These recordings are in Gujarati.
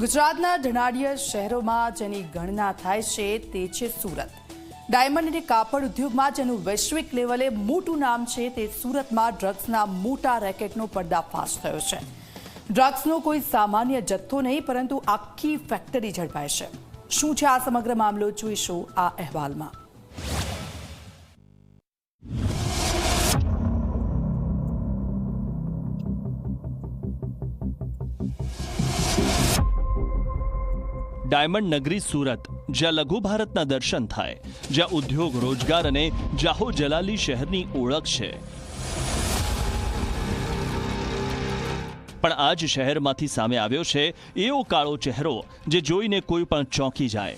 ગુજરાતના ધનાઢ્ય શહેરોમાં જેની ગણના થાય છે તે છે સુરત। ડાયમંડ અને કાપડ ઉદ્યોગમાં જેનું વૈશ્વિક લેવલે મોટું નામ છે તે સુરતમાં ડ્રગ્સના મોટા રેકેટનો પર્દાફાશ થયો છે। ડ્રગ્સનો કોઈ સામાન્ય જથ્થો નહીં પરંતુ આખી ફેક્ટરી ઝડપાઈ છે। શું છે આ સમગ્ર મામલો જોઈશું આ અહેવાલમાં। ડાયમંડ નગરી સુરત, જ્યાં લઘુ ભારતના દર્શન થાય, જ્યાં ઉદ્યોગ, રોજગાર અને જાહો જલાલી શહેરની ઓળખ છે, પણ આ જ શહેરમાંથી સામે આવ્યો છે એવો કાળો ચહેરો જે જોઈને કોઈ પણ ચોંકી જાય।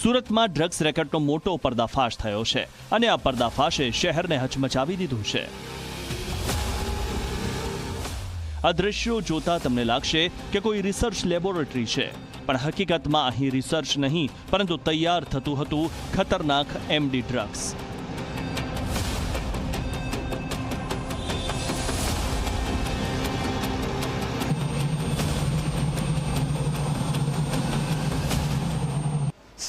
સુરતમાં ડ્રગ્સ રેકેટનો મોટો પર્દાફાશ થયો છે અને આ પર્દાફાશે શહેરને હચમચાવી દીધું છે। આ દ્રશ્યો જોતા તમને લાગશે કે કોઈ રિસર્ચ લેબોરેટરી છે, પણ હકીકતમાં અહીં રિસર્ચ નહીં પરંતુ તૈયાર થતું હતું ખતરનાક એમડી ડ્રગ્સ।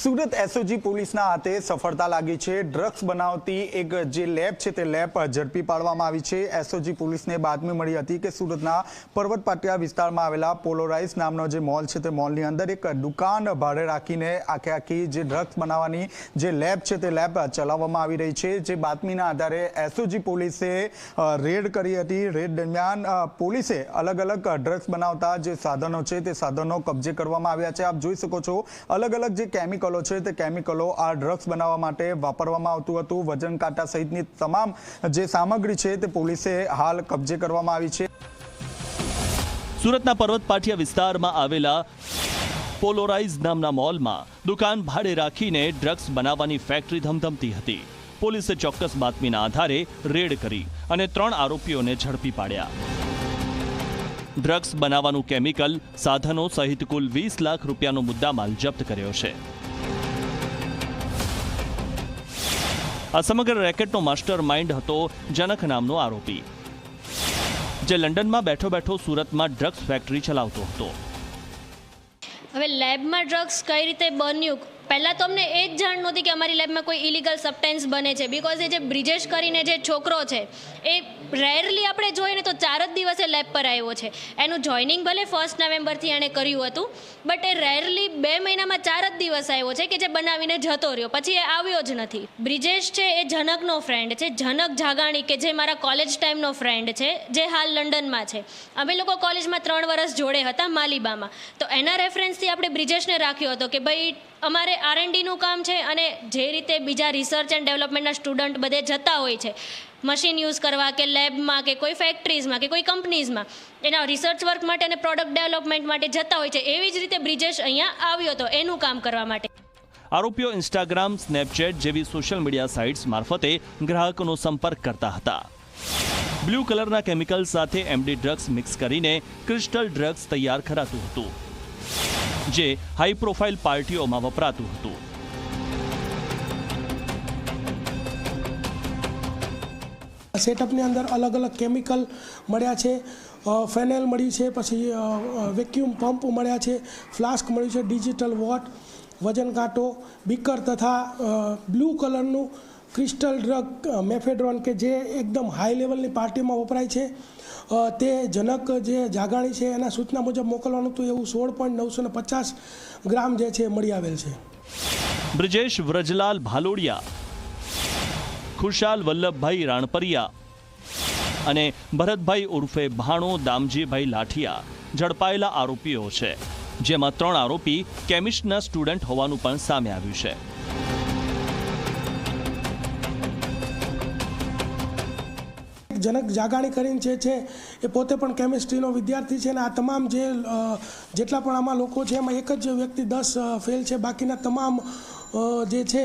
સુરત એસઓજી પોલીસના હાથે સફળતા લાગી છે। ડ્રગ્સ બનાવતી એક જે લેબ છે તે લેબ ઝડપી પાડવામાં આવી છે। એસઓજી પોલીસને બાતમી મળી હતી કે સુરતના પર્વત પાટિયા વિસ્તારમાં આવેલા પોલોરાઇઝ નામનો જે મોલ છે તે મોલની અંદર એક દુકાન ભાડે રાખીને આખી જે ડ્રગ્સ બનાવવાની જે લેબ છે તે લેબ ચલાવવામાં આવી રહી છે। જે બાતમીના આધારે એસઓજી પોલીસે રેડ કરી હતી। રેડ દરમિયાન પોલીસે અલગ અલગ ડ્રગ્સ બનાવતા જે સાધનો છે તે સાધનો કબજે કરવામાં આવ્યા છે। આપ જોઈ શકો છો અલગ અલગ જે કેમિકલ છે તે કેમિકલો આ ડ્રગ્સ બનાવવા માટે વાપરવામાં આવતું હતું। વજન કાંટા સહિતની તમામ જે સામગ્રી છે તે પોલીસે હાલ કબજે કરવામાં આવી છે। સુરતના પર્વત પાટિયા વિસ્તારમાં આવેલા પોલોરાઇઝ નામના મોલમાં દુકાન ભાડે રાખીને ડ્રગ્સ બનાવવાની ફેક્ટરી ધમધમતી હતી। પોલીસે ચોક્કસ બાતમીના આધારે રેડ કરી અને 3 આરોપીઓને ઝડપી પાડ્યા। ડ્રગ્સ બનાવવાનું કેમિકલ, સાધનો સહિત કુલ 20 લાખ રૂપિયાનો મુદ્દામાલ જપ્ત કર્યો છે। આ સમગ્ર રેકેટનો માસ્ટર માઇન્ડ હતો જનક નામનો આરોપી, જે લંડનમાં બેઠો બેઠો સુરતમાં ડ્રગ્સ ફેક્ટરી ચલાવતો હતો। હવે લેબમાં ડ્રગ્સ કઈ રીતે બન્યું, પહેલાં તો અમને એ જ જાણ નહોતી કે અમારી લેબમાં કોઈ ઇલીગલ સબસ્ટેન્સ બને છે। બિકોઝ એ જે બ્રિજેશ કરીને જે છોકરો છે એ રેરલી આપણે જોઈએ ને તો 4 જ દિવસે લેબ પર આવ્યો છે। એનું જોઈનિંગ ભલે 1 નવેમ્બરથી એણે કર્યું હતું, બટ એ રેરલી 2 મહિનામાં 4 જ દિવસ આવ્યો છે કે જે બનાવીને જતો રહ્યો, પછી એ આવ્યો જ નથી। બ્રિજેશ છે એ જનકનો ફ્રેન્ડ છે, જનક જાગાણી, કે જે મારા કોલેજ ટાઈમનો ફ્રેન્ડ છે, જે હાલ લંડનમાં છે। અમે લોકો કોલેજમાં 3 વર્ષ જોડે હતા માલિબામાં, તો એના રેફરન્સથી આપણે બ્રિજેશને રાખ્યો હતો કે ભાઈ અમારે R&Dનું કામ છે અને જે રીતે બીજા રિસર્ચ એન્ડ ડેવલપમેન્ટના સ્ટુડન્ટ બધે જતા હોય છે મશીન યુઝ કરવા કે લેબમાં કે કોઈ ફેક્ટરીઝમાં કે કોઈ કંપનીઝમાં એના રિસર્ચ વર્ક માટે અને પ્રોડક્ટ ડેવલપમેન્ટ માટે જતા હોય છે, એવી જ રીતે બ્રિજેશ અહીંયા આવ્યો હતો એનું કામ કરવા માટે। આરોપીઓ ઇન્સ્ટાગ્રામ, સ્નેપચેટ જેવી સોશિયલ મીડિયા સાઇટ્સ મારફતે ગ્રાહકોનો સંપર્ક કરતા હતા। બ્લુ કલરના કેમિકલ સાથે એમડી ડ્રગ્સ મિક્સ કરીને ક્રિસ્ટલ ડ્રગ્સ તૈયાર કરાતું હતું, જે હાઈ પ્રોફાઇલ પાર્ટીઓમાં વપરાતું હતું। સેટઅપની અંદર અલગ અલગ કેમિકલ મળ્યા છે, ફેનેલ મળ્યું છે, પછી વેક્યુમ પંપ મળ્યા છે, ફ્લાસ્ક મળ્યું છે, ડિજિટલ વોટ, વજન કાંટો, બીકર તથા બ્લુ કલરનું ક્રિસ્ટલ ડ્રગ મેફેડ્રોન કે જે એકદમ હાઈ લેવલની પાર્ટીમાં વપરાય છે। તે જનક જે જાગાણી છે એના સૂચના મુજબ મોકલવાનું હતું, એવું 16.950 ગ્રામ જે છે મળી આવેલ છે। બ્રિજેશ વ્રજલાલ ભાલોડિયા, ખુશાલ વલ્લભભાઈ રાણપરિયા અને ભરતભાઈ ઉર્ફે ભાણો દામજીભાઈ લાઠિયા ઝડપાયેલા આરોપીઓ છે, જેમાં 3 આરોપી કેમિસ્ટના સ્ટુડન્ટ હોવાનું પણ સામે આવ્યું છે। જનક જાગાણી કરીને જે છે એ પોતે પણ કેમિસ્ટ્રીનો વિદ્યાર્થી છે અને આ તમામ જેટલા પણ આમાં લોકો છે એમાં એક જ વ્યક્તિ 10 ફેલ છે, બાકીના તમામ જે છે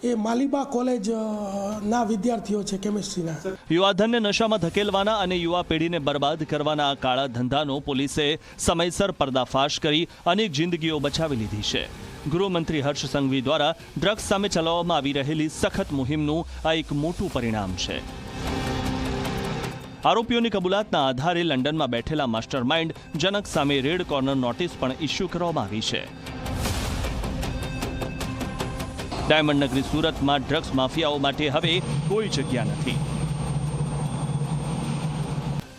એ માલિબા કોલેજના વિદ્યાર્થીઓ છે કેમિસ્ટ્રીના। યુવાધનને નશામાં ધકેલવાના અને યુવા પેઢીને બરબાદ કરવાના આ કાળા ધંધાનો પોલીસે સમયસર પર્દાફાશ કરી અનેક જિંદગીઓ બચાવી લીધી છે। ગૃહમંત્રી હર્ષ સંઘવી દ્વારા ડ્રગ્સ સામે ચલાવવામાં આવી રહેલી સખત મુહિમનું આ એક મોટું પરિણામ છે। આરોપીઓની કબૂલાતના આધારે લંડનમાં બેઠેલા માસ્ટરમાઇન્ડ જનક સામે રેડ કોર્નર નોટિસ પણ ઇસ્યુ કરવામાં આવી છે. ડાયમંડ નગરી સુરતમાં ડ્રગ્સ માફિયાઓ માટે હવે કોઈ જગ્યા નથી.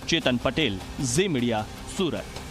ચેતન પટેલ, ઝી મીડિયા, સુરત.